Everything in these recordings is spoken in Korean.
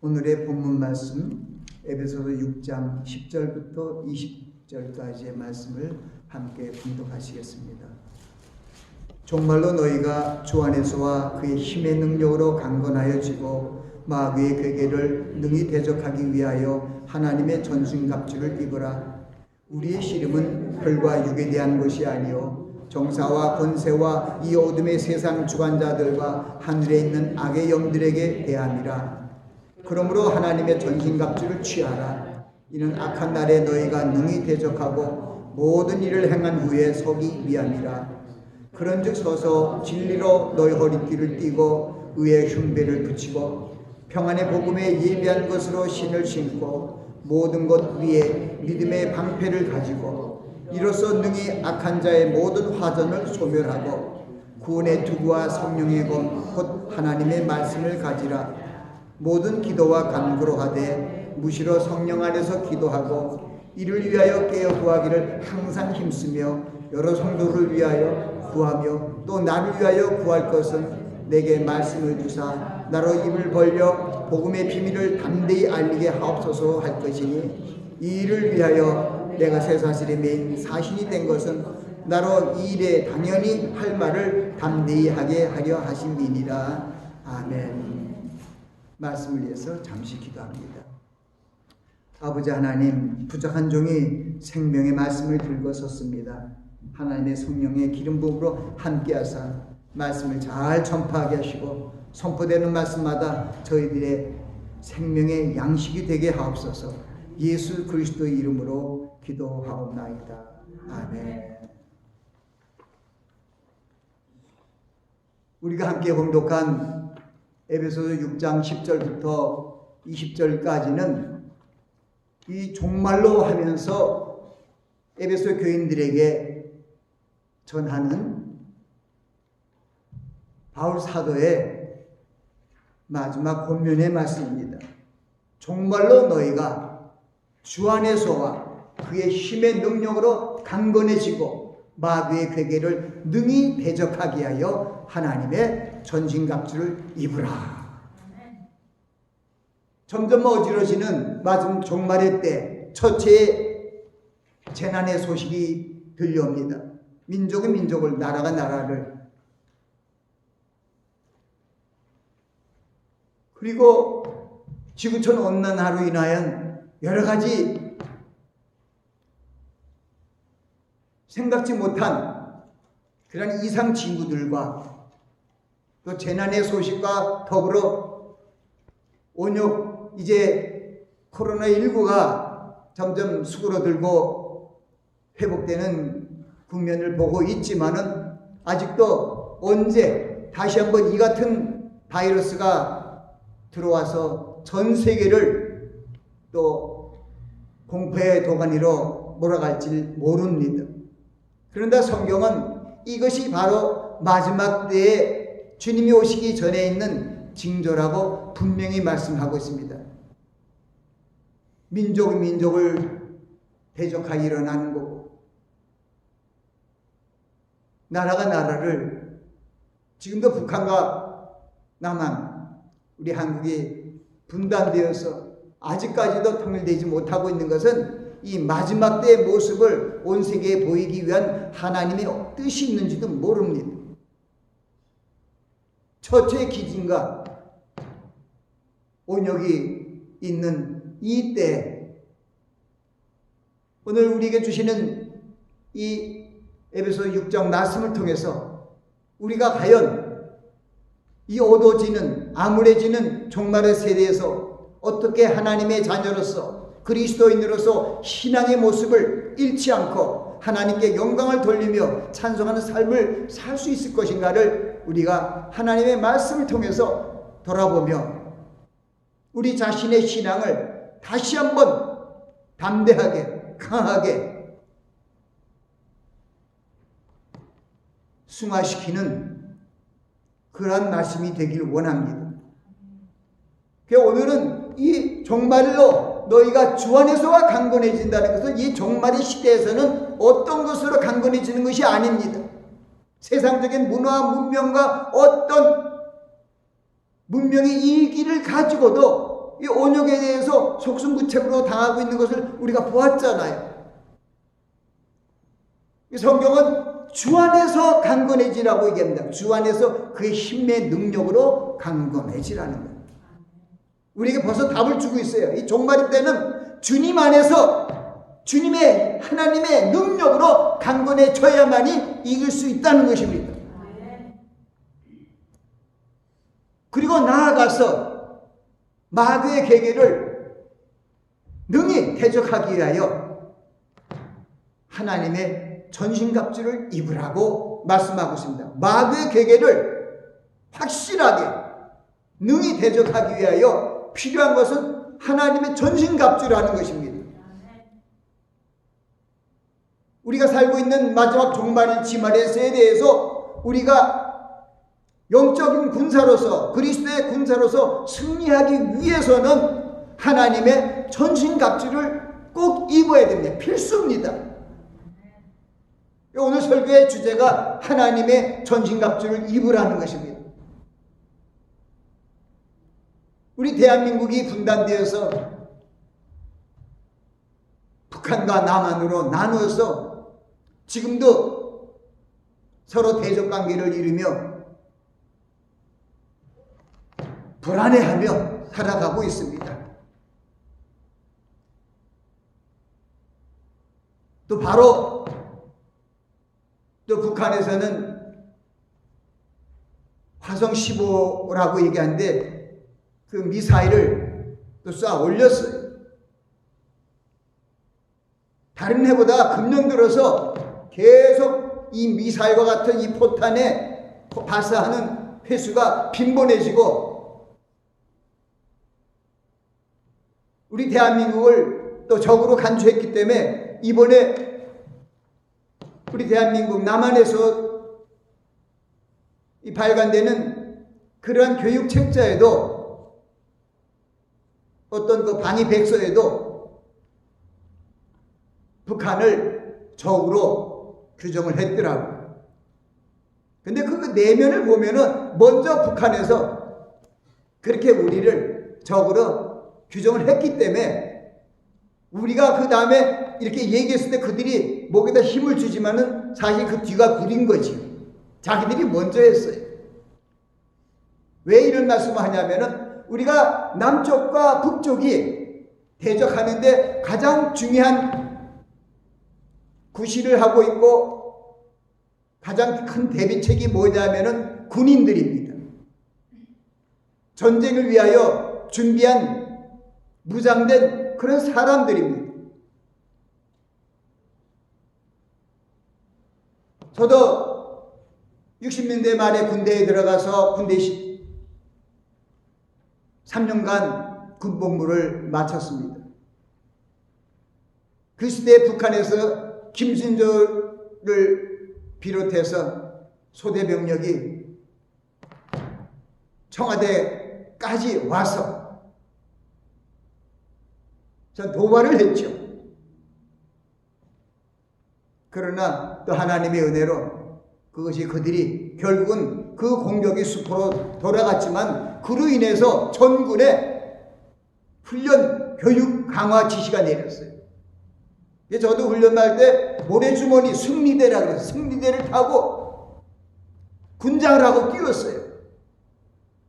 오늘의 본문 말씀 에베소서 6장 10절부터 20절까지의 말씀을 함께 봉독하시겠습니다. 정말로 너희가 주 안에서와 그의 힘의 능력으로 강건하여지고 마귀의 괴계를 능히 대적하기 위하여 하나님의 전신갑주를 입으라. 우리의 씨름은 혈과 육에 대한 것이 아니요 정사와 권세와 이 어둠의 세상 주관자들과 하늘에 있는 악의 영들에게 대함이라. 그러므로 하나님의 전신갑주를 취하라. 이는 악한 날에 너희가 능히 대적하고 모든 일을 행한 후에 서기 위함이라. 그런즉 서서 진리로 너희 허리띠를 띠고 의의 흉배를 붙이고 평안의 복음에 예비한 것으로 신을 신고 모든 것 위에 믿음의 방패를 가지고 이로써 능히 악한 자의 모든 화전을 소멸하고 구원의 투구와 성령의 검 곧 하나님의 말씀을 가지라. 모든 기도와 간구로 하되 무시로 성령 안에서 기도하고 이를 위하여 깨어 구하기를 항상 힘쓰며 여러 성도를 위하여 구하며 또 나를 위하여 구할 것은 내게 말씀을 주사 나로 입을 벌려 복음의 비밀을 담대히 알리게 하옵소서 할 것이니 이 일을 위하여 내가 쇠사슬에 매인 사신이 된 것은 나로 이 일에 당연히 할 말을 담대히 하게 하려 하심이니라. 아멘. 말씀을 위해서 잠시 기도합니다. 아버지 하나님, 부족한 종이 생명의 말씀을 들고 섰습니다. 하나님의 성령의 기름 부음으로 함께하사 말씀을 잘 전파하게 하시고 선포되는 말씀마다 저희들의 생명의 양식이 되게 하옵소서. 예수 그리스도의 이름으로 기도하옵나이다. 아멘. 우리가 함께 봉독한 에베소서 6장 10절부터 20절까지는 이 종말로 하면서 에베소 교인들에게 전하는 바울 사도의 마지막 권면의 말씀입니다. 종말로 너희가 주 안에서와 그의 힘의 능력으로 강건해지고 마귀의 괴계를 능히 대적하게 하여 하나님의 전신갑주를 입으라. 점점 어지러지는 마지막 종말의 때 첫째의 재난의 소식이 들려옵니다. 민족은 민족을, 나라가 나라를, 그리고 지구촌 온난화로 인하여 여러 가지 생각지 못한 그런 이상 징후들과 또 재난의 소식과 더불어 온역 이제 코로나19가 점점 수그러들고 회복되는 국면을 보고 있지만은 아직도 언제 다시 한번 이 같은 바이러스가 들어와서 전 세계를 또 공포의 도가니로 몰아갈지 모릅니다. 그런데 성경은 이것이 바로 마지막 때에 주님이 오시기 전에 있는 징조라고 분명히 말씀하고 있습니다. 민족이 민족을 대적하여 일어나는 거고 나라가 나라를, 지금도 북한과 남한, 우리 한국이 분단되어서 아직까지도 통일되지 못하고 있는 것은 이 마지막 때의 모습을 온 세계에 보이기 위한 하나님의 뜻이 있는지도 모릅니다. 첫째 기진과 온역이 있는 이 때, 오늘 우리에게 주시는 이 에베소 6장 말씀을 통해서 우리가 과연 이 어두워지는 암울해지는 종말의 세대에서 어떻게 하나님의 자녀로서 그리스도인으로서 신앙의 모습을 잃지 않고 하나님께 영광을 돌리며 찬송하는 삶을 살 수 있을 것인가를 우리가 하나님의 말씀을 통해서 돌아보며 우리 자신의 신앙을 다시 한번 담대하게 강하게 승화시키는 그러한 말씀이 되길 원합니다. 그래서 오늘은 이 종말로 너희가 주 안에서와 강건해진다는 것은 이 종말의 시대에서는 어떤 것으로 강건해지는 것이 아닙니다. 세상적인 문화와 문명과 어떤 문명의 일기를 가지고도 이 온역에 대해서 속수무책으로 당하고 있는 것을 우리가 보았잖아요. 이 성경은 주 안에서 강건해지라고 얘기합니다. 주 안에서 그의 힘의 능력으로 강건해지라는 거예요. 우리에게 벌써 답을 주고 있어요. 이 종말의 때는 주님 안에서 주님의 하나님의 능력으로 강건해져야만이 이길 수 있다는 것입니다. 그리고 나아가서 마귀의 계계를 능히 대적하기 위하여 하나님의 전신갑주를 입으라고 말씀하고 있습니다. 마귀의 계계를 확실하게 능히 대적하기 위하여 필요한 것은 하나님의 전신갑주라는 것입니다. 우리가 살고 있는 마지막 종말인 지말의 세대에서 우리가 영적인 군사로서 그리스도의 군사로서 승리하기 위해서는 하나님의 전신갑주를 꼭 입어야 됩니다. 필수입니다. 오늘 설교의 주제가 하나님의 전신갑주를 입으라는 것입니다. 우리 대한민국이 분단되어서 북한과 남한으로 나누어서 지금도 서로 대적관계를 이루며 불안해하며 살아가고 있습니다. 또 바로 또 북한에서는 화성 15라고 얘기하는데 그 미사일을 또 쏴 올렸어요. 다른 해보다 금년 들어서 계속 이 미사일과 같은 이 포탄에 발사하는 횟수가 빈번해지고 우리 대한민국을 또 적으로 간주했기 때문에 이번에 우리 대한민국 남한에서 이 발간되는 그러한 교육 책자에도 어떤 그 방위 백서에도 북한을 적으로 규정을 했더라고요. 근데 그 내면을 보면은 먼저 북한에서 그렇게 우리를 적으로 규정을 했기 때문에 우리가 그 다음에 이렇게 얘기했을 때 그들이 목에다 힘을 주지만은 사실 그 뒤가 구린 거지. 자기들이 먼저 했어요. 왜 이런 말씀을 하냐면은 우리가 남쪽과 북쪽이 대적하는데 가장 중요한 구실을 하고 있고 가장 큰 대비책이 뭐냐면은 군인들입니다. 전쟁을 위하여 준비한 무장된 그런 사람들입니다. 저도 60년대 말에 군대에 들어가서 군대 3년간 군복무를 마쳤습니다. 그 시대에 북한에서 김순조를 비롯해서 소대병력이 청와대까지 와서 전 도발을 했죠. 그러나 또 하나님의 은혜로 그것이 그들이 결국은 그 공격이 수포로 돌아갔지만 그로 인해서 전군의 훈련 교육 강화 지시가 내렸어요. 저도 훈련할 때 모래주머니 승리대라 그래서 승리대를 타고 군장을 하고 뛰었어요.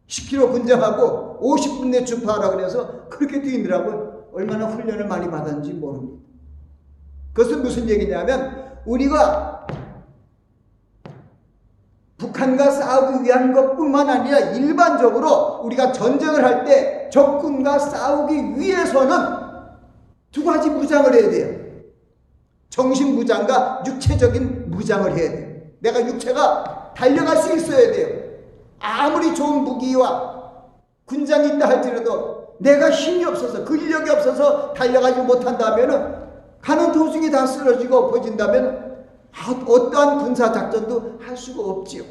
10km 군장하고 50분 내 주파하라 그래서 그렇게 뛰더라고요. 얼마나 훈련을 많이 받았는지 모릅니다. 그것은 무슨 얘기냐면 우리가 북한과 싸우기 위한 것뿐만 아니라 일반적으로 우리가 전쟁을 할 때 적군과 싸우기 위해서는 두 가지 무장을 해야 돼요. 정신 무장과 육체적인 무장을 해야 돼요. 내가 육체가 달려갈 수 있어야 돼요. 아무리 좋은 무기와 군장이 있다 할지라도 내가 힘이 없어서 근력이 없어서 달려가지 못한다면 가는 도중에 다 쓰러지고 엎어진다면 어떠한 군사작전도 할 수가 없지요.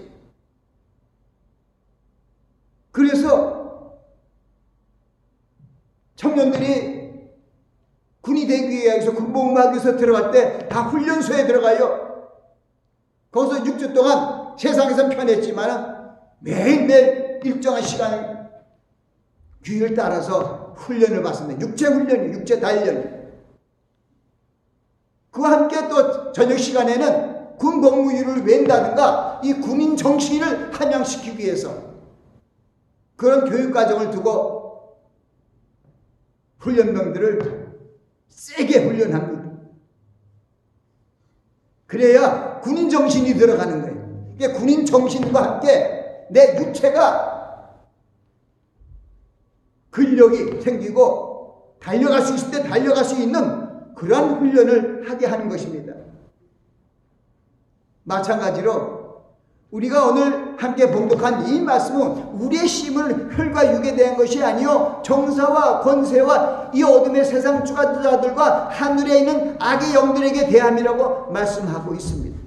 그래서 청년들이 군이 되기 위해서 군복무하기 위해서 들어갈 때 다 훈련소에 들어가요. 거기서 6주 동안 세상에서 편했지만 매일매일 일정한 시간을 규율 따라서 훈련을 받습니다. 육체 훈련이, 육체 단련. 그와 함께 또 저녁 시간에는 군 복무율을 웬다든가 이 군인 정신을 함양시키기 위해서 그런 교육 과정을 두고 훈련병들을 세게 훈련합니다. 그래야 군인 정신이 들어가는 거예요. 이게 군인 정신과 함께 내 육체가 근력이 생기고 달려갈 수 있을 때 달려갈 수 있는 그러한 훈련을 하게 하는 것입니다. 마찬가지로 우리가 오늘 함께 봉독한 이 말씀은 우리의 힘을 혈과 육에 대한 것이 아니요 정사와 권세와 이 어둠의 세상 주관자들과 하늘에 있는 악의 영들에게 대함이라고 말씀하고 있습니다.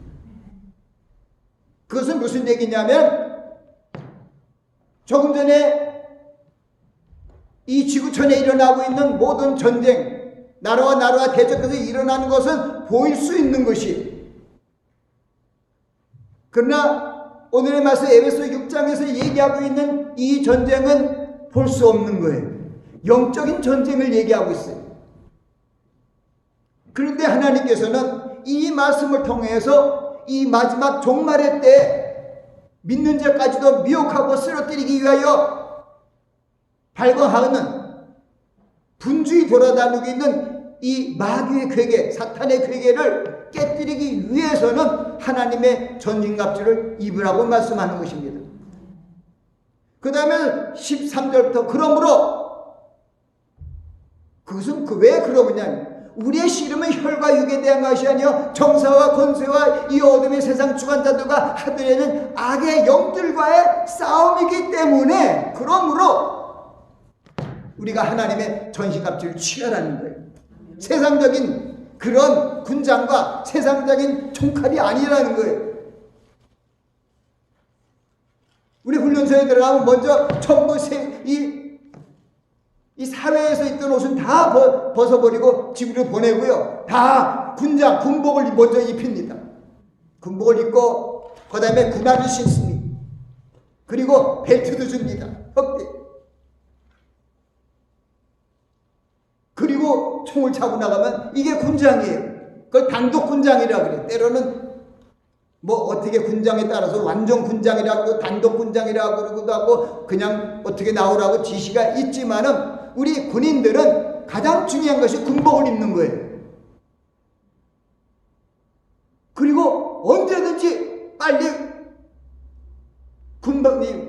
그것은 무슨 얘기냐면 조금 전에 이 지구촌에 일어나고 있는 모든 전쟁, 나라와 나라와 대적해서 일어나는 것은 보일 수 있는 것이, 그러나 오늘의 말씀 에베소 6장에서 얘기하고 있는 이 전쟁은 볼 수 없는 거예요. 영적인 전쟁을 얘기하고 있어요. 그런데 하나님께서는 이 말씀을 통해서 이 마지막 종말의 때 믿는 자까지도 미혹하고 쓰러뜨리기 위하여 발광하는 분주히 돌아다니고 있는 이 마귀의 괴계, 사탄의 괴계를 깨뜨리기 위해서는 하나님의 전진갑주를 입으라고 말씀하는 것입니다. 그 다음에 13절부터 그러므로, 그것은 왜 그러느냐, 우리의 씨름은 혈과 육에 대한 것이 아니요 정사와 권세와 이 어둠의 세상 주관자들과 하늘에는 악의 영들과의 싸움이기 때문에, 그러므로 우리가 하나님의 전신갑주를 취하라는 거예요. 세상적인 그런 군장과 세상적인 총칼이 아니라는 거예요. 우리 훈련소에 들어가면 먼저 전부 이 사회에서 입던 옷은 다 벗어버리고 집으로 보내고요. 다 군장, 군복을 먼저 입힙니다. 군복을 입고 그 다음에 군화를 신습니다. 그리고 벨트도 줍니다. 턱대. 그리고 총을 차고 나가면 이게 군장이에요. 그걸 단독 군장이라고 그래요. 때로는 뭐 어떻게 군장에 따라서 완전 군장이라고 단독 군장이라고 그러기도 하고 그냥 어떻게 나오라고 지시가 있지만은 우리 군인들은 가장 중요한 것이 군복을 입는 거예요. 그리고 언제든지 빨리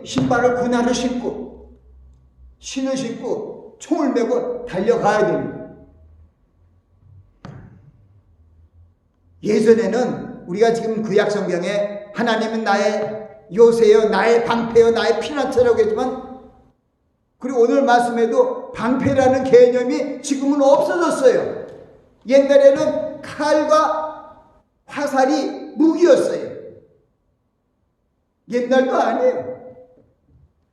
신발을 군화를 신고 신을 신고 총을 메고 달려가야 됩니다. 예전에는 우리가 지금 구약 성경에 하나님은 나의 요새요, 나의 방패요, 나의 피난처라고 했지만, 그리고 오늘 말씀에도 방패라는 개념이 지금은 없어졌어요. 옛날에는 칼과 화살이 무기였어요. 옛날도 아니에요.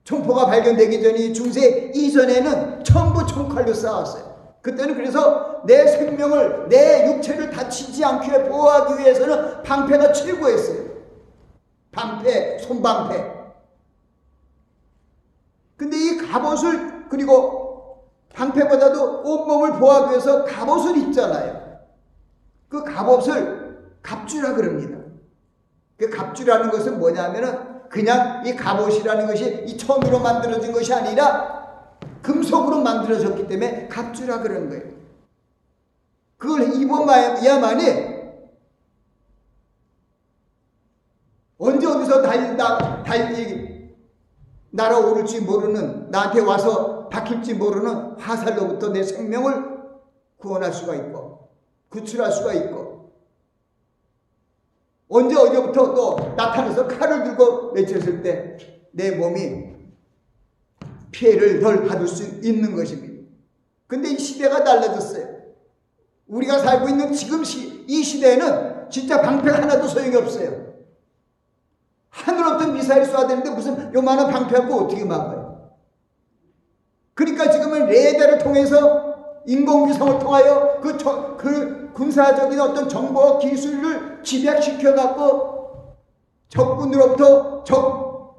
총포가 발견되기 전이 중세 이전에는 전부 총칼로 싸웠어요. 그때는 그래서 내 생명을, 내 육체를 다치지 않게 보호하기 위해서는 방패가 최고였어요. 방패, 손방패. 근데 이 갑옷을, 그리고 방패보다도 온몸을 보호하기 위해서 갑옷을 입잖아요. 그 갑옷을 갑주라 그럽니다. 그 갑주라는 것은 뭐냐면은 그냥 이 갑옷이라는 것이 이 천으로 만들어진 것이 아니라 금속으로 만들어졌기 때문에 갑주라 그런 거예요. 그걸 입어야만이 언제 어디서 날아오를지 모르는, 나한테 와서 박힐지 모르는 화살로부터 내 생명을 구원할 수가 있고 구출할 수가 있고, 언제 어디부터 또 나타나서 칼을 들고 외쳤을 때 내 몸이 피해를 덜 받을 수 있는 것입니다. 근데 이 시대가 달라졌어요. 우리가 살고 있는 지금 이 시대에는 진짜 방패가 하나도 소용이 없어요. 하늘로부터 미사일이 쏴대는데 무슨 요만한 방패하고 어떻게 막아요? 그러니까 지금은 레이더를 통해서 인공위성을 통하여 그 군사적인 어떤 정보 기술을 집약시켜갖고 적군으로부터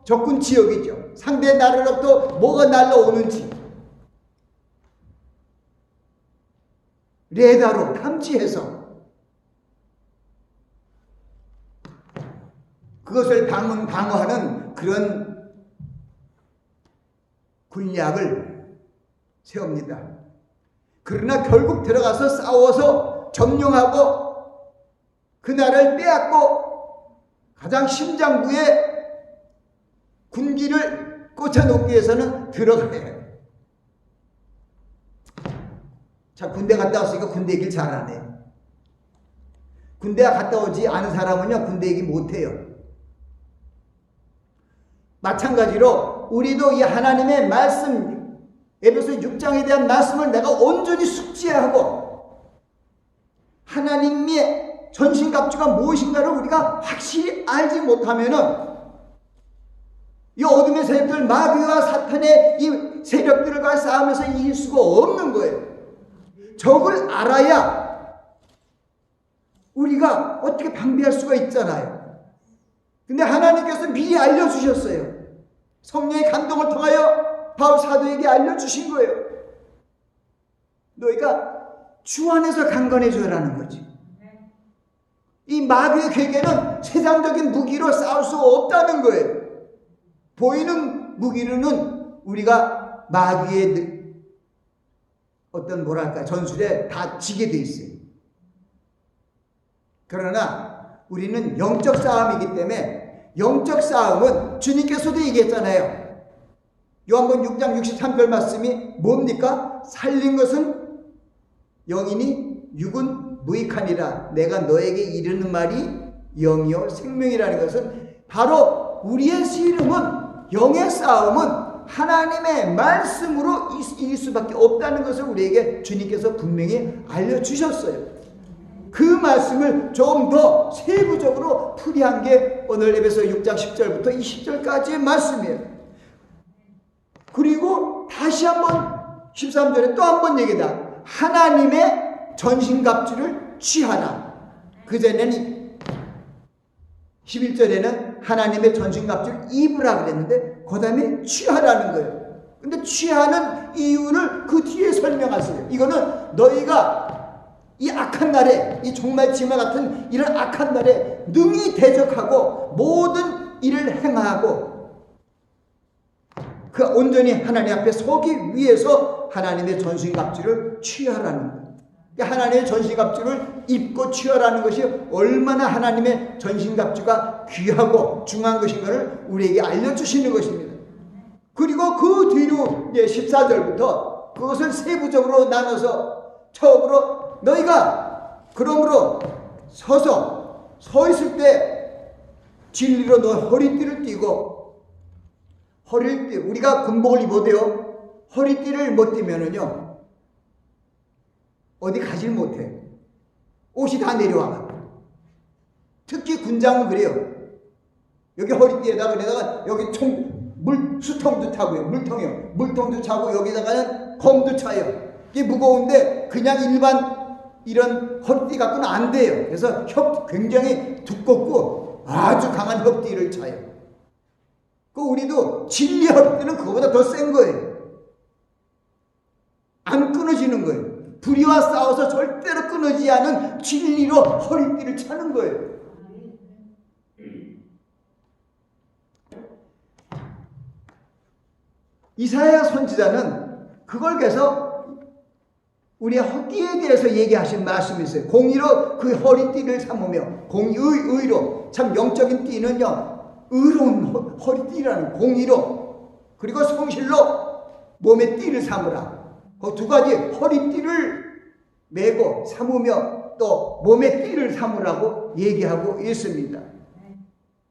적군 지역이죠. 상대 나라로부터 뭐가 날라오는지 레다로 탐지해서 그것을 방어하는 그런 군략을 세웁니다. 그러나 결국 들어가서 싸워서 점령하고 그 나라를 빼앗고 가장 심장부에 군기를 꽂아놓기 위해서는 들어가야 해요. 자, 군대 갔다 왔으니까 군대 얘기를 잘하네. 군대 갔다 오지 않은 사람은요, 군대 얘기 못해요. 마찬가지로 우리도 이 하나님의 말씀, 에베소 6장에 대한 말씀을 내가 온전히 숙지하고 하나님의 전신갑주가 무엇인가를 우리가 확실히 알지 못하면은 이 어둠의 세력들, 마귀와 사탄의 이 세력들과 싸우면서 이길 수가 없는 거예요. 적을 알아야 우리가 어떻게 방비할 수가 있잖아요. 근데 하나님께서 미리 알려주셨어요. 성령의 감동을 통하여 바울 사도에게 알려주신 거예요. 너희가 주 안에서 강건해 줘라는 거지. 이 마귀의 괴계는 세상적인 무기로 싸울 수 없다는 거예요. 보이는 무기로는 우리가 마귀의 어떤 전술에 다 지게 돼 있어요. 그러나 우리는 영적 싸움이기 때문에 영적 싸움은 주님께서도 얘기했잖아요. 요한복음 6장 63절 말씀이 뭡니까? 살린 것은 영이니 육은 무익하니라. 내가 너에게 이르는 말이 영이요 생명이라는 것은 바로 우리의 씨름은 영의 싸움은 하나님의 말씀으로 이길 수밖에 없다는 것을 우리에게 주님께서 분명히 알려주셨어요. 그 말씀을 좀 더 세부적으로 풀이한 게 오늘 에베소 6장 10절부터 20절까지의 말씀이에요. 그리고 다시 한번 13절에 또 한 번 얘기다. 하나님의 전신갑주를 취하라. 그전에는 11절에는 하나님의 전신갑주를 입으라 그랬는데 그 다음에 취하라는 거예요. 근데 취하는 이유를 그 뒤에 설명하세요. 이거는 너희가 이 악한 날에, 이 종말지마 같은 이런 악한 날에 능히 대적하고 모든 일을 행하고 그 온전히 하나님 앞에 서기 위해서 하나님의 전신갑주를 취하라는 거예요. 하나님의 전신갑주를 입고 취하라는 것이 얼마나 하나님의 전신갑주가 귀하고 중요한 것인가를 우리에게 알려주시는 것입니다. 그리고 그 뒤로 이제 14절부터 그것을 세부적으로 나눠서 처음으로 너희가 그러므로 서 있을 때 진리로 너 허리띠를 띠고 허리띠 우리가 군복을 입어도요 허리띠를 못 띠면은요 어디 가질 못해. 옷이 다 내려와. 특히 군장은 그래요. 여기 허리띠에다가 여기 수통도 차고요. 물통도 차고 여기다가는 검도 차요. 이게 무거운데 그냥 일반 이런 허리띠 갖고는 안 돼요. 그래서 굉장히 두껍고 아주 강한 허리띠를 차요. 우리도 진리 허리띠는 그거보다 더 센 거예요. 안 끊어지는 거예요. 불의와 싸워서 절대로 끊어지지 않은 진리로 허리띠를 차는 거예요. 이사야 선지자는 그걸 계속 우리의 허리띠에 대해서 얘기하신 말씀이 있어요. 공의로 그 허리띠를 삼으며 의로 참 영적인 띠는요 의로운 허리띠라는 공의로 그리고 성실로 몸의 띠를 삼으라. 그 두 가지 허리띠를 메고 삼으며 또 몸의 띠를 삼으라고 얘기하고 있습니다.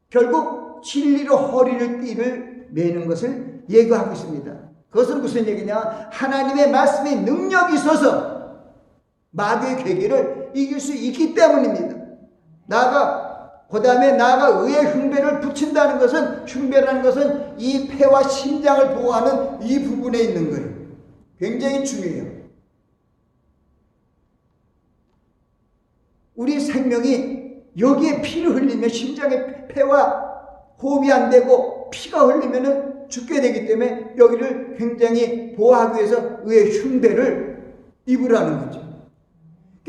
결국 진리로 허리를 띠를 메는 것을 예고하고 있습니다. 그것은 무슨 얘기냐? 하나님의 말씀에 능력이 있어서 마귀의 괴계를 이길 수 있기 때문입니다. 그 다음에 나아가 의의 흉배를 붙인다는 것은 흉배라는 것은 이 폐와 심장을 보호하는 이 부분에 있는 거예요. 굉장히 중요해요. 우리 생명이 여기에 피를 흘리면 심장에 폐와 호흡이 안 되고 피가 흘리면 죽게 되기 때문에 여기를 굉장히 보호하기 위해서 의의 흉배를 입으라는 거죠.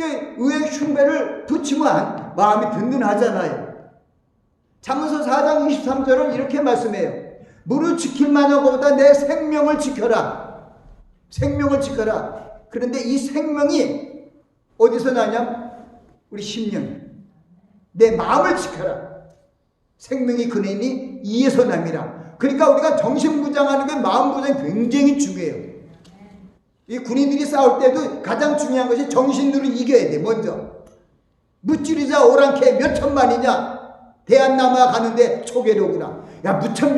의의 흉배를 붙이면 마음이 든든하잖아요. 잠언서 4장 23절은 이렇게 말씀해요. 무릇 지킬 만한 것보다 내 생명을 지켜라. 생명을 지켜라. 그런데 이 생명이 어디서 나냐면 우리 심령, 내 마음을 지켜라. 생명이 근원이 이에서 남이라. 그러니까 우리가 정신부장하는 게 마음부장이 굉장히 중요해요. 이 군인들이 싸울 때도 가장 중요한 것이 정신으로 이겨야 돼. 먼저 무찌르자 오랑캐 몇 천만이냐, 대안 남아가는데 초계로구나. 야, 몇 천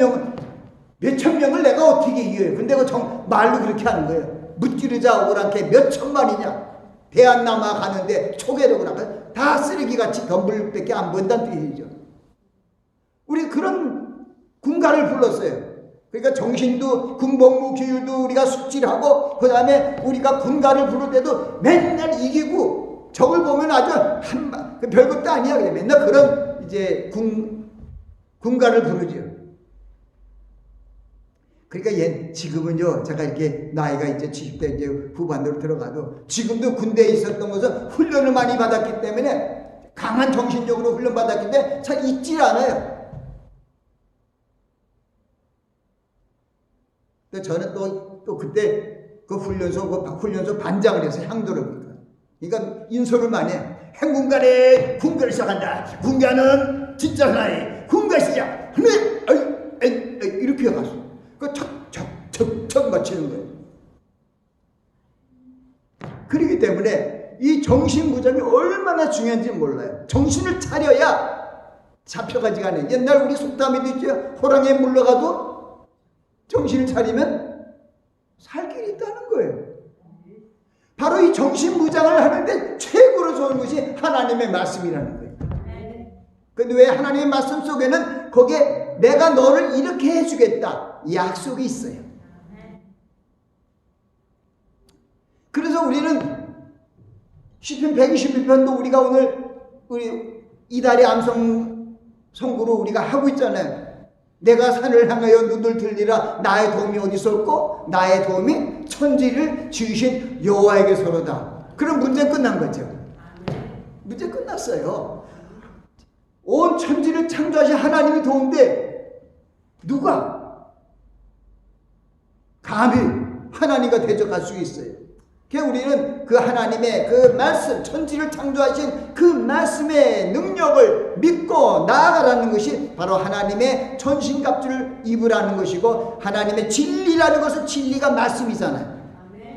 명을 내가 어떻게 이겨요? 근데 말로 그렇게 하는 거예요. 무찌르자 오랑캐 몇 천만이냐, 대안 남아가는데 초계로구나. 다 쓰레기같이 덤불밖에 안 본다는 뜻이죠. 우리 그런 군가를 불렀어요. 그러니까 정신도 군복무 규율도 우리가 숙지하고, 그 다음에 우리가 군가를 부를 때도 맨날 이기고, 적을 보면 아주 별것도 아니야. 그냥 맨날 그런 이제 군가를 부르죠. 그러니까 지금은요, 제가 이렇게 나이가 이제 70대 이제 후반으로 들어가도 지금도 군대에 있었던 것은 훈련을 많이 받았기 때문에, 강한 정신력으로 훈련 받았기 때문에 잘 잊질 않아요. 저는 또 그때 그 훈련소 반장을 해서 향도를, 그러니까 인솔을 많이 해. 행군간에 군가를 시작한다. 군가는 진짜 하나의 군가 시작. 이렇게 해가지고 그 척척척척 맞추는 거예요. 그렇기 때문에 이 정신부장이 얼마나 중요한지 몰라요. 정신을 차려야 잡혀가지가 않아요. 옛날 우리 속담에도 있죠. 호랑이에 물러가도 정신을 차리면 살 길이 있다는 거예요. 바로 이 정신무장을 하는데 최고로 좋은 것이 하나님의 말씀이라는 거예요. 근데 왜 하나님의 말씀 속에는 거기에 내가 너를 이렇게 해주겠다 이 약속이 있어요. 그래서 우리는 시편 121편도 우리가 우리 이달의 암송 선구로 우리가 하고 있잖아요. 내가 산을 향하여 눈을 들리라. 나의 도움이 어디서 올꼬? 나의 도움이 천지를 지으신 여호와에게서로다. 그럼 문제 끝난 거죠. 문제 끝났어요. 온 천지를 창조하신 하나님이 도운데 누가 감히 하나님과 대적할 수 있어요? 그래서 우리는 그 하나님의 그 말씀, 천지를 창조하신 그 말씀의 능력을 믿고 나아가라는 것이 바로 하나님의 전신갑주를 입으라는 것이고, 하나님의 진리라는 것은 진리가 말씀이잖아요.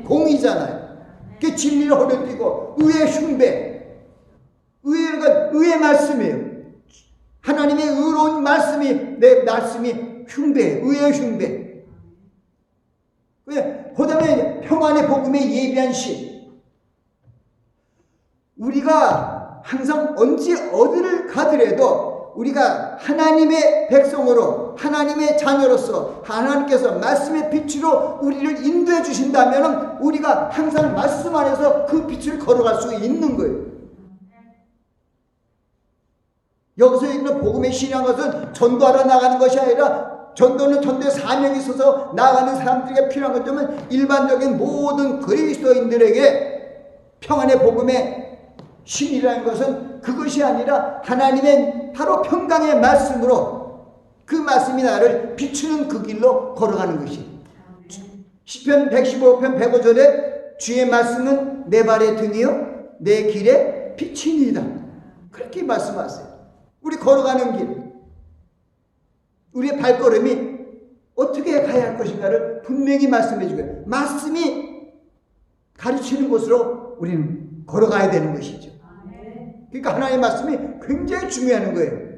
공이잖아요. 그 진리를 허리띠고 의의 흉배, 의의 말씀이에요. 하나님의 의로운 말씀이, 내 말씀이 흉배, 의의 흉배. 그 다음에 평안의 복음에 예비한 시. 우리가 항상 언제 어디를 가더라도 우리가 하나님의 백성으로, 하나님의 자녀로서 하나님께서 말씀의 빛으로 우리를 인도해 주신다면 우리가 항상 말씀 안에서 그 빛을 걸어갈 수 있는 거예요. 여기서 있는 복음의 신이라는 것은 전도하러 나가는 것이 아니라, 전도는 전도의 사명이 있어서 나가는 사람들에게 필요한 것들은 일반적인 모든 그리스도인들에게 평안의 복음의 신이라는 것은 그것이 아니라 하나님의 바로 평강의 말씀으로 그 말씀이 나를 비추는 그 길로 걸어가는 것이. 시편 115편 105절에 주의 말씀은 내 발의 등이요 내 길에 빛이니이다. 그렇게 말씀하세요. 우리 걸어가는 길, 우리의 발걸음이 어떻게 가야 할 것인가를 분명히 말씀해 주고요. 말씀이 가르치는 곳으로 우리는 걸어가야 되는 것이죠. 그러니까 하나님의 말씀이 굉장히 중요한 거예요.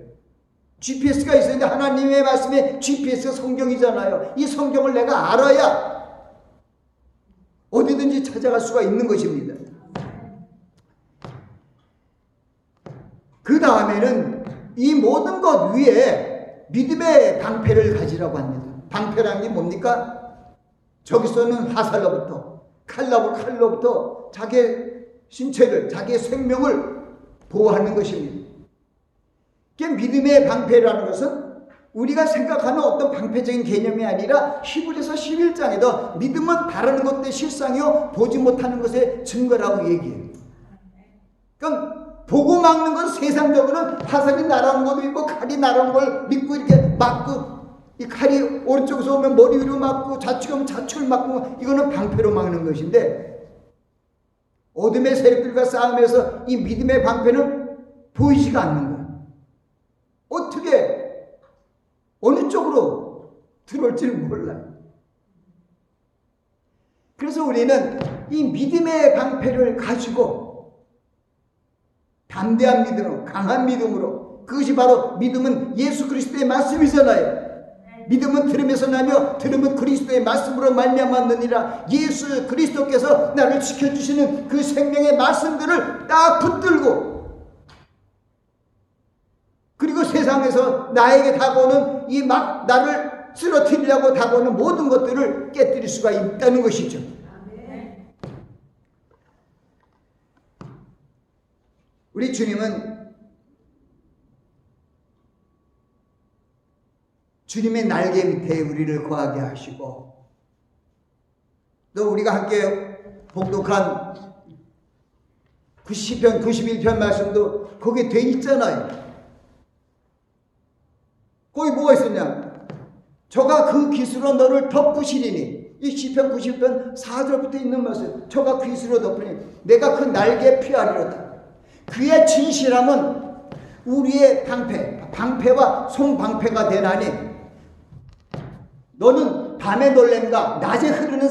GPS가 있었는데 하나님의 말씀이 GPS가 성경이잖아요. 이 성경을 내가 알아야 어디든지 찾아갈 수가 있는 것입니다. 그 다음에는 이 모든 것 위에 믿음의 방패를 가지라고 합니다. 방패라는 게 뭡니까? 저기서는 화살로부터, 칼로부터 자기의 신체를, 자기의 생명을 보호하는 것입니다. 믿음의 방패라는 것은 우리가 생각하는 어떤 방패적인 개념이 아니라 히브리서 11장에도 믿음은 바라는 것들의 실상이요 보지 못하는 것의 증거라고 얘기해요. 그럼 보고 막는 건 세상적으로는 화살이 날아오는 것도 있고 칼이 날아오는 걸 믿고 이렇게 막고, 이 칼이 오른쪽에서 오면 머리 위로 맞고 좌측 오면 좌측을 맞고, 이거는 방패로 막는 것인데, 어둠의 세력들과 싸움에서 이 믿음의 방패는 보이지가 않는 거예요. 어떻게 어느 쪽으로 들어올지는 몰라요. 그래서 우리는 이 믿음의 방패를 가지고 담대한 믿음으로, 강한 믿음으로, 그것이 바로 믿음은 예수 그리스도의 말씀이잖아요. 믿음은 들음에서 나며 들음은 그리스도의 말씀으로 말미암았느니라. 예수 그리스도께서 나를 지켜주시는 그 생명의 말씀들을 딱 붙들고, 그리고 세상에서 나에게 다가오는 이 막 나를 쓰러뜨리려고 다가오는 모든 것들을 깨뜨릴 수가 있다는 것이죠. 우리 주님은 주님의 날개 밑에 우리를 거하게 하시고, 또 우리가 함께 봉독한 그 시편 91편 말씀도 거기에 돼 있잖아요. 거기 뭐가 있었냐? 저가 그 깃으로 너를 덮으시리니, 이 시편 91편 4절부터 있는 말씀, 저가 그 깃으로 덮으니 내가 그 날개 피하리로다. 그의 진실함은 우리의 방패와 송방패가 되나니, 너는 밤의 놀램과 낮에 흐르는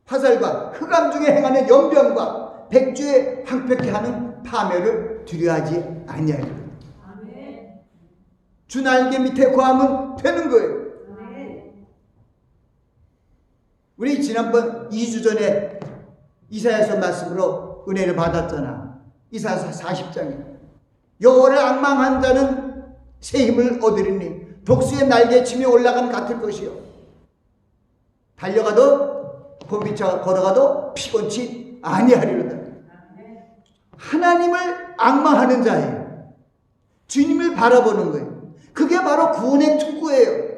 화살과 흑암 중에 행하는 연병과 백주에 황폐케 하는 파멸을 두려워하지 아니하리라. 주 날개 밑에 거하면 되는 거예요. 우리 지난번 2주 전에 이사야서 말씀으로 은혜를 받았잖아. 이사야서 40장에 여호와를 앙망한 자는 새 힘을 얻으리니 독수의 날개 치며 올라간 같을 것이요, 달려가도 곤비차 걸어가도 피곤치 아니하리로다. 하나님을 앙망하는 자예요. 주님을 바라보는 거예요. 그게 바로 구원의 투구예요.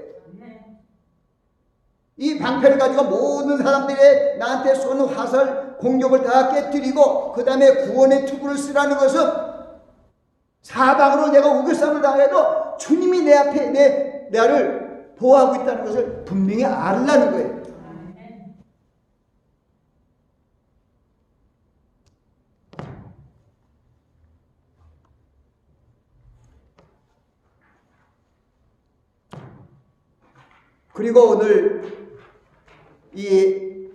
이 방패를 가지고 모든 사람들이 나한테 쏘는 화살 공격을 다 깨뜨리고 그 다음에 구원의 투구를 쓰라는 것은, 사방으로 내가 우겨쌈을 당해도 주님이 내 앞에 나를 보호하고 있다는 것을 분명히 알라는 거예요. 그리고 오늘 이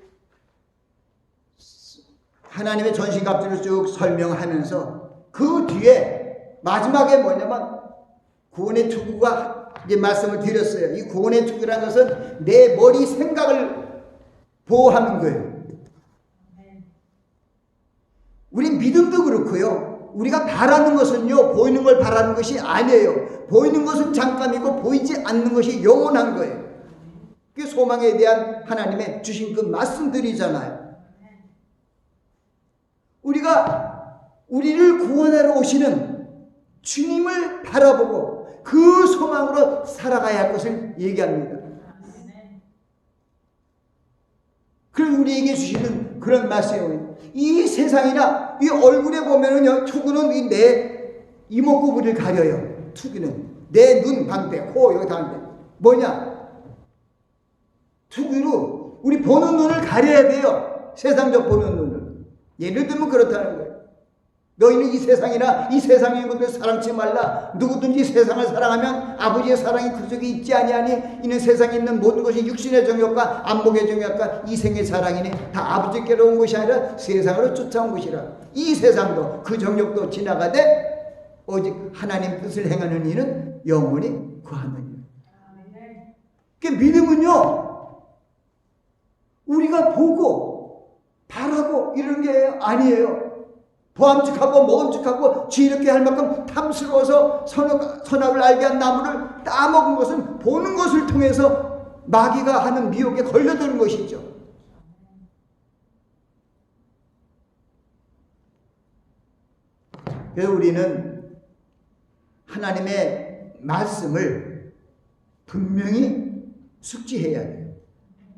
하나님의 전신갑주를 쭉 설명하면서 그 뒤에 마지막에 뭐냐면 구원의 투구가 이제 말씀을 드렸어요. 이 구원의 투구라는 것은 내 머리 생각을 보호하는 거예요. 우리 믿음도 그렇고요. 우리가 바라는 것은요, 보이는 걸 바라는 것이 아니에요. 보이는 것은 잠깐이고 보이지 않는 것이 영원한 거예요. 그게 소망에 대한 하나님의 주신 그 말씀들이잖아요. 우리가 우리를 구원하러 오시는 주님을 바라보고 그 소망으로 살아가야 할 것을 얘기합니다. 그럼 우리에게 주시는 그런 말씀이에요. 이 세상이나 이 얼굴에 보면은요, 투구는 내 이목구비를 가려요. 투기는 내 눈 방패, 코 여기 다는데 뭐냐? 투기로 우리 보는 눈을 가려야 돼요. 세상적 보는 눈을. 예를 들면 그렇다는 거예요. 너희는 이 세상이나 이 세상의 것들 사랑치 말라. 누구든지 세상을 사랑하면 아버지의 사랑이 그 속에 있지 아니하니, 이는 세상에 있는 모든 것이 육신의 정욕과 안목의 정욕과 이생의 사랑이니 다 아버지께로 온 것이 아니라 세상으로 쫓아온 것이라. 이 세상도 그 정욕도 지나가되 오직 하나님 뜻을 행하는 이는 영원히 거하느니라. 그 믿음은요, 우리가 보고 바라고 이런 게 아니에요. 보암직하고 먹음직하고 지혜롭게 할 만큼 탐스러워서 선악을 알게 한 나무를 따먹은 것은 보는 것을 통해서 마귀가 하는 미혹에 걸려드는 것이죠. 그래서 우리는 하나님의 말씀을 분명히 숙지해야 돼요.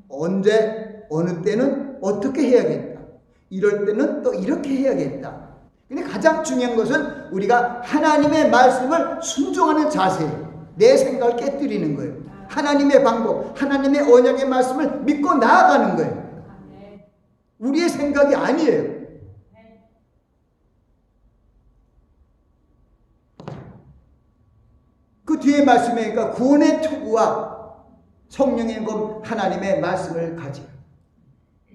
언제 어느 때는 어떻게 해야겠다. 이럴 때는 또 이렇게 해야겠다. 근데 가장 중요한 것은 우리가 하나님의 말씀을 순종하는 자세예요. 내 생각을 깨뜨리는 거예요. 하나님의 방법, 하나님의 언약의 말씀을 믿고 나아가는 거예요. 우리의 생각이 아니에요. 그 뒤에 말씀이니까 구원의 투구와 성령의 검, 하나님의 말씀을 가지고,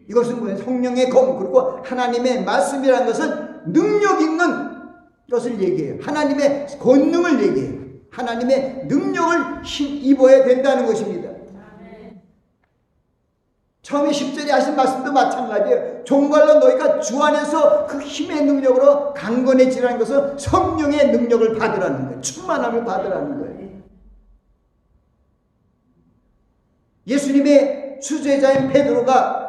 이것은 뭐예요? 성령의 검, 그리고 하나님의 말씀이라는 것은 능력 있는 것을 얘기해요. 하나님의 권능을 얘기해요. 하나님의 능력을 힘입어야 된다는 것입니다. 처음에 10절에 하신 말씀도 마찬가지예요. 정말로 너희가 주 안에서 그 힘의 능력으로 강건해지라는 것은 성령의 능력을 받으라는 거예요. 충만함을 받으라는 거예요. 예수님의 수제자인 베드로가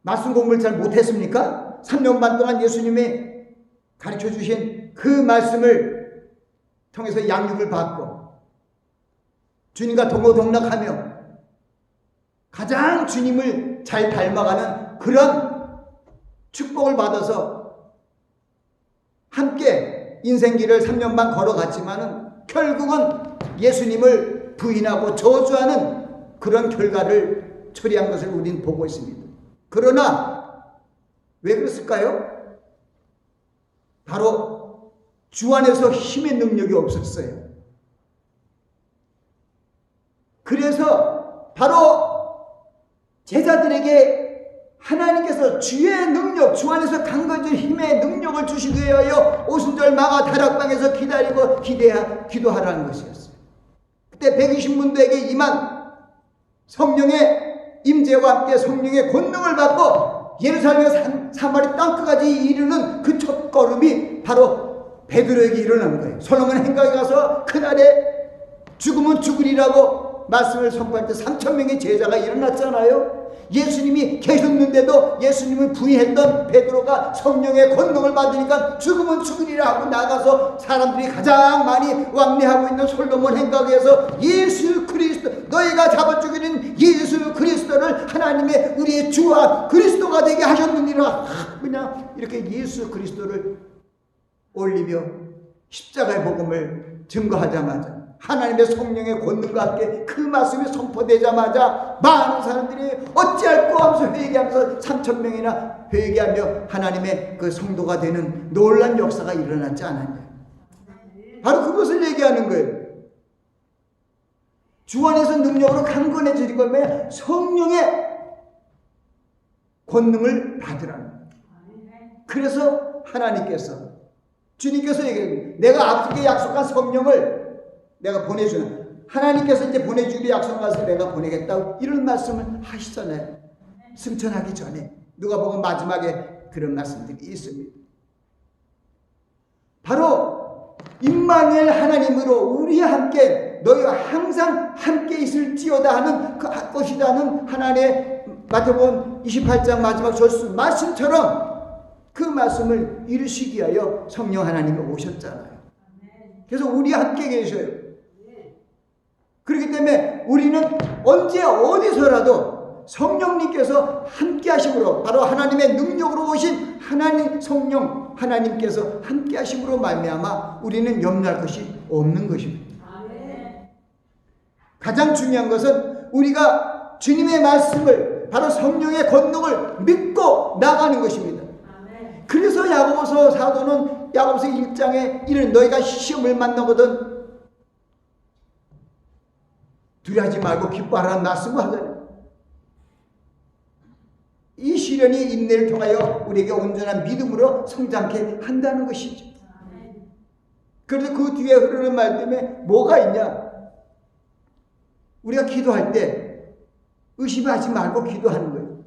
말씀 공부를 잘 못했습니까? 3년 반 동안 예수님이 가르쳐 주신 그 말씀을 통해서 양육을 받고 주님과 동고동락하며 가장 주님을 잘 닮아가는 그런 축복을 받아서 함께 인생길을 3년 반 걸어갔지만은 결국은 예수님을 부인하고 저주하는 그런 결과를 초래한 것을 우리는 보고 있습니다. 그러나 왜 그랬을까요? 바로 주 안에서 힘의 능력이 없었어요. 그래서 바로 제자들에게 하나님께서 주의 능력, 주 안에서 강건해진 힘의 능력을 주시기 위하여 오순절 마가 다락방에서 기다리고 기도하라는 것이었어요. 그때 120문도에게 임한 성령의 임재와 함께 성령의 권능을 받고 예루살렘의 사마리 땅끝까지 이르는 그 첫 걸음이 바로 베드로에게 일어난 거예요. 솔로몬 행각에 가서 그날에 죽으면 죽으리라고 말씀을 선포할 때 3,000명의 제자가 일어났잖아요. 예수님이 계셨는데도 예수님을 부인했던 베드로가 성령의 권능을 받으니까 죽으면 죽으리라 하고 나가서 사람들이 가장 많이 왕래하고 있는 솔로몬 행각에서 예수 그리스도, 너희가 잡아 죽이는 예수 그리스도를 하나님의 우리의 주와 그리스도가 되게 하셨느니라. 그냥 이렇게 예수 그리스도를 올리며 십자가의 복음을 증거하자마자 하나님의 성령의 권능과 함께 그 말씀이 선포되자마자 많은 사람들이 어찌할꼬 하면서 회개하면서 3,000명이나 회개하며 하나님의 그 성도가 되는 놀라운 역사가 일어났지 않았냐. 바로 그것을 얘기하는 거예요. 주 안에서 능력으로 강건해지는 거면 성령의 권능을 받으라는 거예요. 그래서 하나님께서 주님께서 얘기해요. 내가 아버지께 약속한 성령을 내가 보내주는, 하나님께서 이제 보내주기로 약속해서 내가 보내겠다고 이런 말씀을 하시잖아요. 승천하기 전에 누가복음 마지막에 그런 말씀들이 있습니다. 바로 임마누엘 하나님으로 우리와 함께 너희와 항상 함께 있을지어다 하는 그 것이라는 하나님의 마태복음 28장 마지막 절수 말씀처럼 그 말씀을 이루시기 위하여 성령 하나님이 오셨잖아요. 그래서 우리와 함께 계셔요. 그렇기 때문에 우리는 언제 어디서라도 성령님께서 함께 하심으로, 바로 하나님의 능력으로 오신 하나님 성령 하나님께서 함께 하심으로 말미암아 우리는 염려할 것이 없는 것입니다. 가장 중요한 것은 우리가 주님의 말씀을, 바로 성령의 권능을 믿고 나가는 것입니다. 그래서 야고보서 사도는 야고보서 1장에 이르는 너희가 시험을 만나거든 두려워하지 말고 기뻐하라는 말씀을 하잖아요. 이 시련이 인내를 통하여 우리에게 온전한 믿음으로 성장케 한다는 것이죠. 그래서 그 뒤에 흐르는 말 때문에 뭐가 있냐? 우리가 기도할 때 의심하지 말고 기도하는 거예요.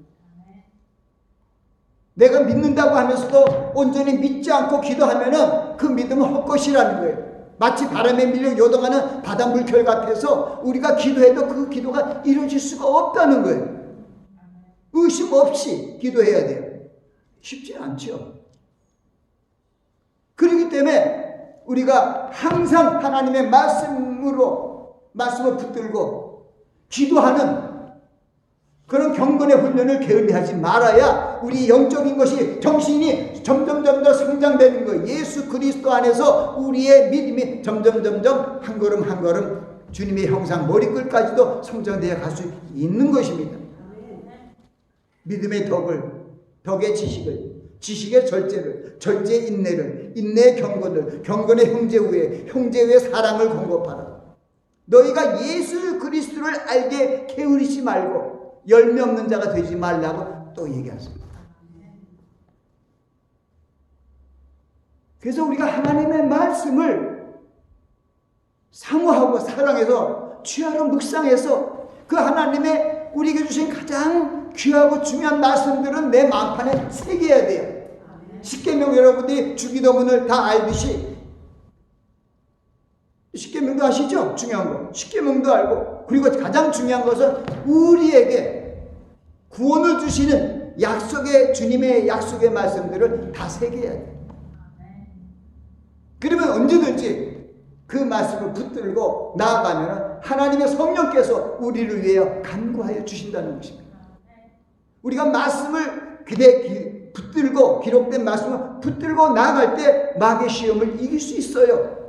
내가 믿는다고 하면서도 온전히 믿지 않고 기도하면은 그 믿음은 헛것이라는 거예요. 마치 바람에 밀려 요동하는 바닷물결 같아서 우리가 기도해도 그 기도가 이루어질 수가 없다는 거예요. 의심 없이 기도해야 돼요. 쉽지 않죠. 그렇기 때문에 우리가 항상 하나님의 말씀을 붙들고 기도하는 그런 경건의 훈련을 게을리하지 말아야 우리 영적인 것이 정신이 점점 성장되는 거예요. 예수 그리스도 안에서 우리의 믿음이 점점 한 걸음 한 걸음 주님의 형상 머리끝까지도 성장되어 갈 수 있는 것입니다. 믿음의 덕의 지식의 절제의 인내를, 인내의 경건의 형제의 사랑을 공급하라. 너희가 예수 그리스도를 알게 게으르지 말고 열매 없는 자가 되지 말라고 또 얘기하십니다. 그래서 우리가 하나님의 말씀을 사모하고 사랑해서 취하로 묵상해서 그 하나님의 우리에게 주신 가장 귀하고 중요한 말씀들은 내 마음판에 새겨야 돼요. 십계명 여러분들이 주기도문을 다 알듯이 십계명도 아시죠? 중요한 거. 십계명도 알고, 그리고 가장 중요한 것은 우리에게 구원을 주시는 주님의 약속의 말씀들을 다 새겨야 돼요. 그러면 언제든지 그 말씀을 붙들고 나아가면 하나님의 성령께서 우리를 위하여 간구하여 주신다는 것입니다. 우리가 말씀을 붙들고, 기록된 말씀을 붙들고 나아갈 때 마귀의 시험을 이길 수 있어요.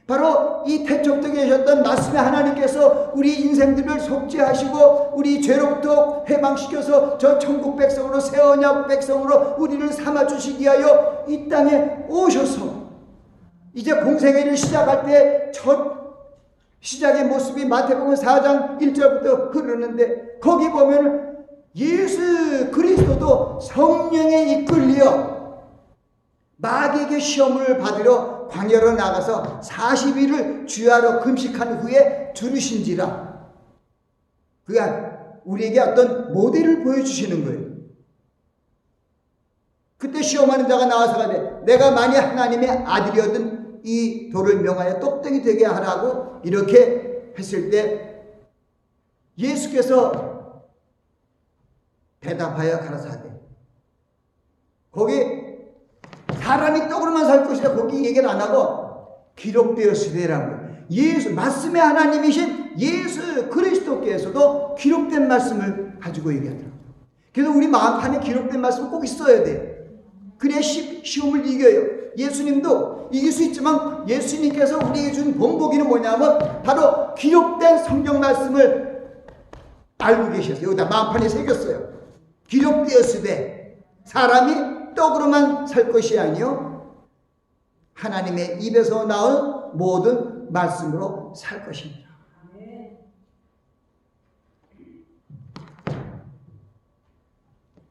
바로 이 태초부터 계셨던 말씀의 하나님께서 우리 인생들을 속죄하시고 우리 죄로부터 해방시켜서 저 천국 백성으로, 새 언약 백성으로 우리를 삼아주시기 위하여 이 땅에 오셔서 이제 공생애를 시작할 때 첫 시작의 모습이 마태복음 4장 1절부터 흐르는데, 거기 보면 예수 그리스도도 성령에 이끌려 마귀에게 시험을 받으러 광야로 나가서 40일을 주야로 금식한 후에 들으신지라. 그가 우리에게 어떤 모델을 보여주시는 거예요. 그때 시험하는 자가 나와서 가되 내가 만약 하나님의 아들이었든 이 돌을 명하여 똑땡이 되게 하라고 이렇게 했을 때 예수께서 대답하여 가라사대, 거기 사람이 떡으로만 살 것이다 거기 얘기를 안 하고 기록되었으리라고, 예수 말씀의 하나님이신 예수 그리스도께서도 기록된 말씀을 가지고 얘기하더라고요. 그래서 우리 마음판에 기록된 말씀을 꼭 있어야 돼요. 그래야 시험을 이겨요. 예수님도 이길 수 있지만 예수님께서 우리에게 준 본보기는 뭐냐면 바로 기록된 성경 말씀을 알고 계셨어요. 여기다 마음판에 새겼어요. 기록되었으되 사람이 떡으로만 살 것이 아니요 하나님의 입에서 나온 모든 말씀으로 살 것입니다.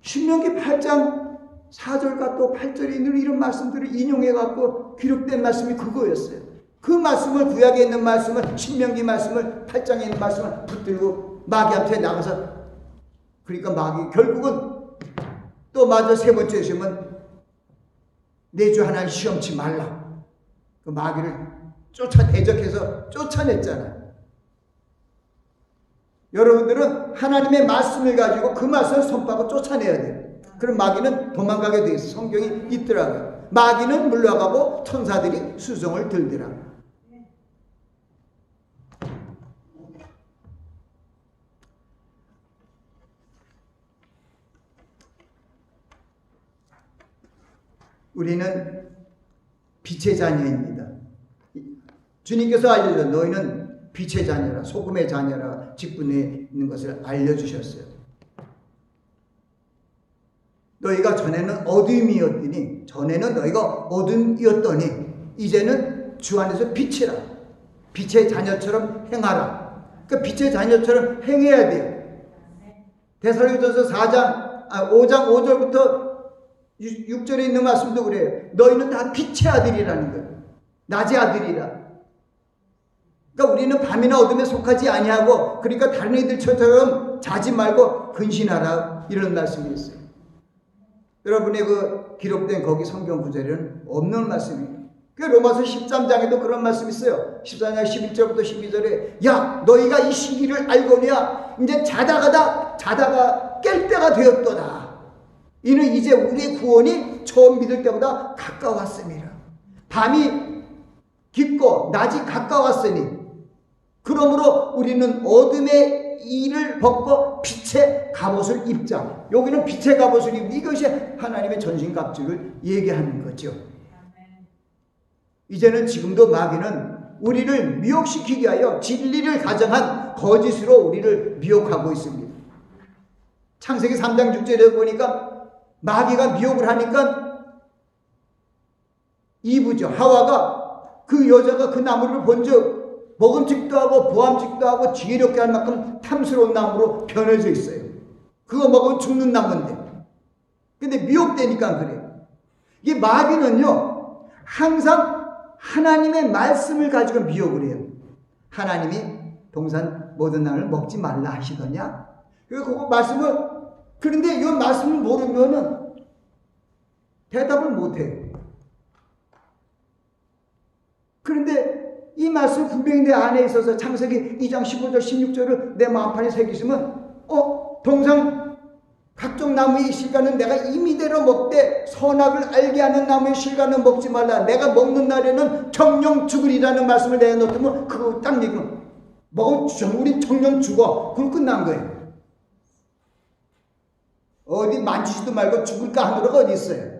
신명기 8장 4절과 또 8절에 있는 이런 말씀들을 인용해갖고 기록된 말씀이 그거였어요. 그 말씀을, 구약에 있는 말씀을, 신명기 말씀을, 8장에 있는 말씀을 붙들고 마귀한테 나가서, 그러니까 마귀 결국은 또 마저 세 번째 시험은 내 주 하나님 시험치 말라. 그 마귀를 대적해서 쫓아냈잖아요. 여러분들은 하나님의 말씀을 가지고 그 말씀을 손바고 쫓아내야 돼요. 그럼 마귀는 도망가게 돼 있어. 성경이 있더라고요. 마귀는 물러가고 천사들이 수송을 들더라고요. 우리는 빛의 자녀입니다. 주님께서 알려줘. 너희는 빛의 자녀라, 소금의 자녀라, 직분에 있는 것을 알려주셨어요. 너희가 전에는 어둠이었더니, 전에는 너희가 어둠이었더니 이제는 주 안에서 빛이라. 빛의 자녀처럼 행하라. 그러니까 빛의 자녀처럼 행해야 돼요. 데살로니가서 5장 5절부터 6절에 있는 말씀도 그래요. 너희는 다 빛의 아들이라는 거예요. 낮의 아들이라. 그러니까 우리는 밤이나 어둠에 속하지 아니하고, 그러니까 다른 이들처럼 자지 말고 근신하라, 이런 말씀이 있어요. 여러분의 그 기록된 거기 성경 구절에는 없는 말씀이에요. 그 로마서 13장에도 그런 말씀이 있어요. 14장 11절부터 12절에 야 너희가 이 시기를 알거니와 이제 자다가 깰 때가 되었도다. 이는 이제 우리의 구원이 처음 믿을 때보다 가까웠습니다. 밤이 깊고 낮이 가까웠으니 그러므로 우리는 어둠에 이를 벗고 빛의 갑옷을 입자. 여기는 빛의 갑옷을 입는 이것이 하나님의 전신갑주를 얘기하는 거죠. 이제는 지금도 마귀는 우리를 미혹시키기 위하여 진리를 가정한 거짓으로 우리를 미혹하고 있습니다. 창세기 3장 6절에 보니까 마귀가 미혹을 하니까 이브죠. 하와가 그 여자가 그 나무를 본즉 먹음직도 하고 보암직도 하고 지혜롭게 할 만큼 탐스러운 나무로 변해져 있어요. 그거 먹으면 죽는 나무인데. 근데 미혹되니까 그래요. 이게 마귀는요, 항상 하나님의 말씀을 가지고 미혹을 해요. 하나님이 동산 모든 나무를 먹지 말라 하시더냐? 그 말씀을, 그런데 이 말씀을 모르면은 대답을 못 해요. 그런데 이 말씀 분명히 내 안에 있어서 창세기 2장 15절 16절을 내 마음판에 새기시면 동상 각종 나무의 실과는 내가 임의대로 먹되 선악을 알게 하는 나무의 실과는 먹지 말라. 내가 먹는 날에는 정령 죽으리라는 말씀을 내가 넣었다면 그거 딱 얘기는 먹으면 우리 정령 죽어. 그럼 끝난 거예요. 어디 만지지도 말고 죽을까 하노라가 어디 있어요.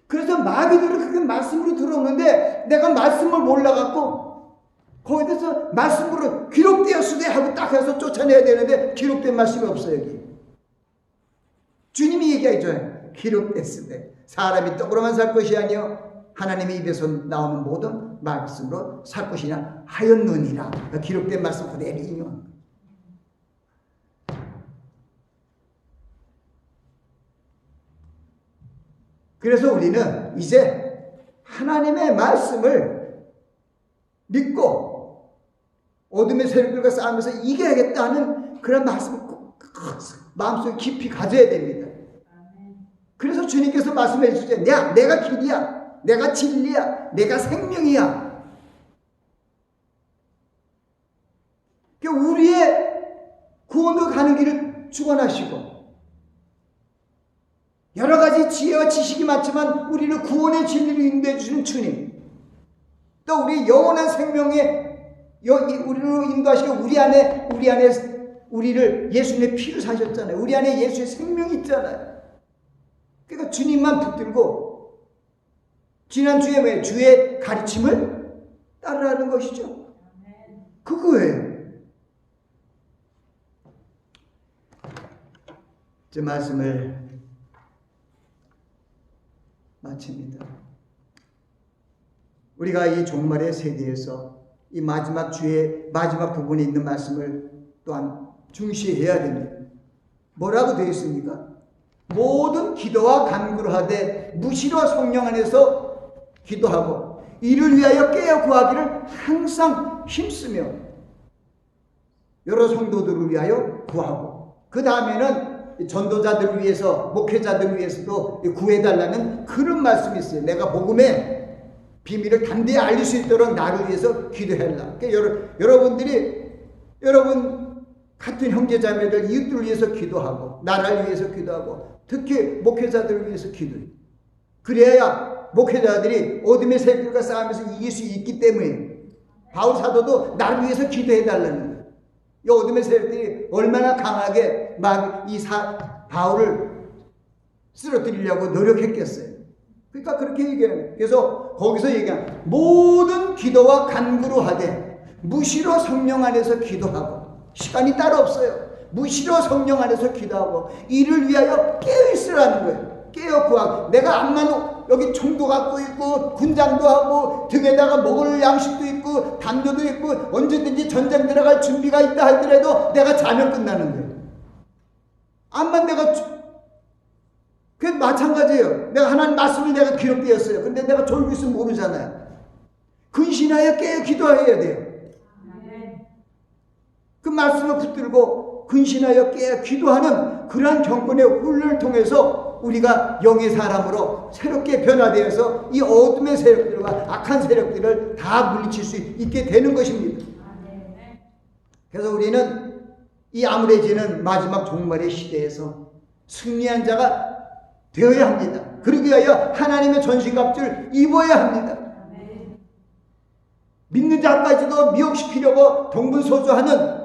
그래서 마귀들은 그렇게 말씀으로 들어오는데 내가 말씀을 몰라갖고 거기에 대해서 말씀으로 기록되었으되 하고 딱 해서 쫓아내야 되는데 기록된 말씀이 없어요. 여기 주님이 얘기하죠. 기록됐으되 사람이 떡으로만 살 것이 아니요 하나님의 입에서 나오는 모든 말씀으로 살 것이냐 하였느니라. 기록된 말씀 그대로 인용. 그래서 우리는 이제 하나님의 말씀을 믿고 어둠의 세력들과 싸우면서 이겨야겠다는 그런 말씀을 꼭 마음속에 깊이 가져야 됩니다. 그래서 주님께서 말씀해 주시죠. 내가 길이야, 내가 진리야, 내가 생명이야. 우리의 구원으로 가는 길을 축원하시고 여러 가지 지혜와 지식이 많지만 우리를 구원의 진리로 인도해 주시는 주님, 또 우리 영원한 생명에 우리로 인도하시고 우리 안에 우리를 예수님의 피로 사셨잖아요. 우리 안에 예수의 생명이 있잖아요. 그러니까 주님만 붙들고 지난주에 주의 가르침을 따르라는 것이죠. 그거예요. 제 말씀을 마칩니다. 우리가 이 종말의 세대에서 이 마지막 주의 마지막 부분에 있는 말씀을 또한 중시해야 됩니다. 뭐라고 되어 있습니까? 모든 기도와 간구를 하되 무시로 성령 안에서 기도하고 이를 위하여 깨어 구하기를 항상 힘쓰며 여러 성도들을 위하여 구하고, 그 다음에는 전도자들을 위해서, 목회자들을 위해서도 구해달라는 그런 말씀이 있어요. 내가 복음의 비밀을 담대히 알릴 수 있도록 나를 위해서 기도해라. 그러니까 여러분 같은 형제자매들, 이웃들을 위해서 기도하고 나라를 위해서 기도하고 특히 목회자들을 위해서 기도해요. 그래야 목회자들이 어둠의 세력들과 싸우면서 이길 수 있기 때문에 바울 사도도 나를 위해서 기도해달라는 거예요. 이 어둠의 세력들이 얼마나 강하게 막 바울을 쓰러뜨리려고 노력했겠어요. 그러니까 그렇게 얘기해요. 그래서 거기서 얘기한 모든 기도와 간구로 하되 무시로 성령 안에서 기도하고, 시간이 따로 없어요. 무시로 성령 안에서 기도하고 이를 위하여 깨어있으라는 거예요. 깨어 구하고. 내가 암만 여기 총도 갖고 있고 군장도 하고 등에다가 먹을 양식도 있고 담요도 있고 언제든지 전쟁 들어갈 준비가 있다 할지라도 내가 자면 끝나는 거예요. 암만 그게 마찬가지예요. 내가 하나님 말씀을 내가 기록되었어요. 근데 내가 졸고 있으면 모르잖아요. 근신하여 깨어 기도해야 돼요. 그 말씀을 붙들고 근신하여 깨어 기도하는 그러한 경건의 훈련을 통해서 우리가 영의 사람으로 새롭게 변화되어서 이 어둠의 세력들과 악한 세력들을 다 물리칠 수 있게 되는 것입니다. 그래서 우리는 이 암울해지는 마지막 종말의 시대에서 승리한 자가 되어야 합니다. 그러기 위하여 하나님의 전신갑주를 입어야 합니다. 믿는 자까지도 미혹시키려고 동분서주하는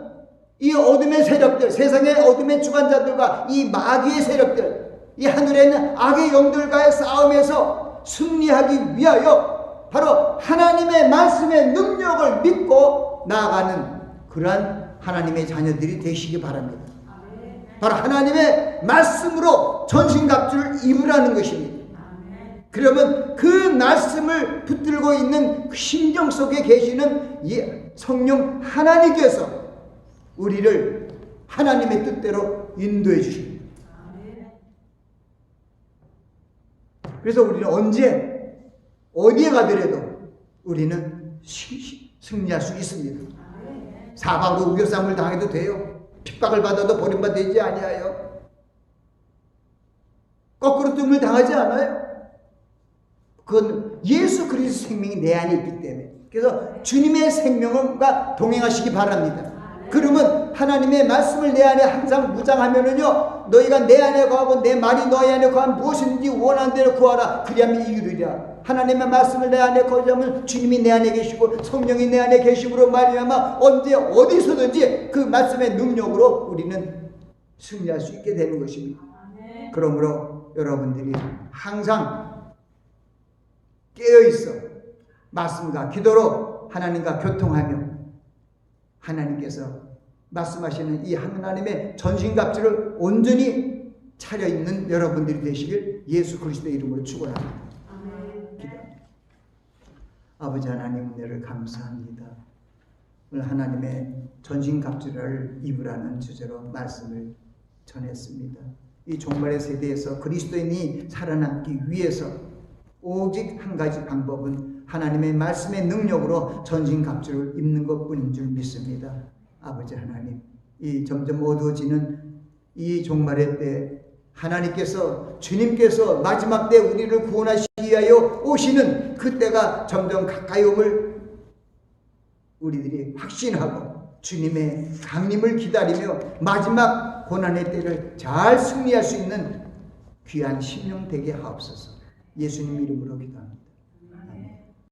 이 어둠의 세력들, 세상의 어둠의 주관자들과 이 마귀의 세력들, 이 하늘에 있는 악의 영들과의 싸움에서 승리하기 위하여 바로 하나님의 말씀의 능력을 믿고 나아가는 그러한 하나님의 자녀들이 되시기 바랍니다. 바로 하나님의 말씀으로 전신갑주를 입으라는 것입니다. 그러면 그 말씀을 붙들고 있는 그 심정 속에 계시는 이 성령 하나님께서 우리를 하나님의 뜻대로 인도해 주십니다. 그래서 우리는 언제 어디에 가더라도 우리는 승리할 수 있습니다. 사방으로 우겨쌈을 당해도 돼요. 핍박을 받아도 버림받지 아니하여. 거꾸로 뜸을 당하지 않아요. 그건 예수 그리스도 생명이 내 안에 있기 때문에. 그래서 주님의 생명과 동행하시기 바랍니다. 그러면 하나님의 말씀을 내 안에 항상 무장하면은요, 너희가 내 안에 거하고 내 말이 너희 안에 거하면 무엇이든지 원하는 대로 구하라. 그리하면 이루리라. 하나님의 말씀을 내 안에 거하면 주님이 내 안에 계시고 성령이 내 안에 계심으로 말미암아 언제 어디서든지 그 말씀의 능력으로 우리는 승리할 수 있게 되는 것입니다. 그러므로 여러분들이 항상 깨어있어 말씀과 기도로 하나님과 교통하며 하나님께서 말씀하시는 이 하나님의 전신갑주를 온전히 차려입는 여러분들이 되시길 예수 그리스도의 이름으로 축원합니다. 기도합니다. 아버지 하나님, 은혜를 감사합니다. 오늘 하나님의 전신갑주를 입으라는 주제로 말씀을 전했습니다. 이 종말의 세대에서 그리스도인이 살아남기 위해서 오직 한 가지 방법은 하나님의 말씀의 능력으로 전신갑주를 입는 것뿐인 줄 믿습니다. 아버지 하나님, 이 점점 어두워지는 이 종말의 때 하나님께서, 주님께서 마지막 때 우리를 구원하시기 위하여 오시는 그때가 점점 가까이 옴을 우리들이 확신하고 주님의 강림을 기다리며 마지막 고난의 때를 잘 승리할 수 있는 귀한 심령 되게 하옵소서. 예수님 이름으로 기도합니다.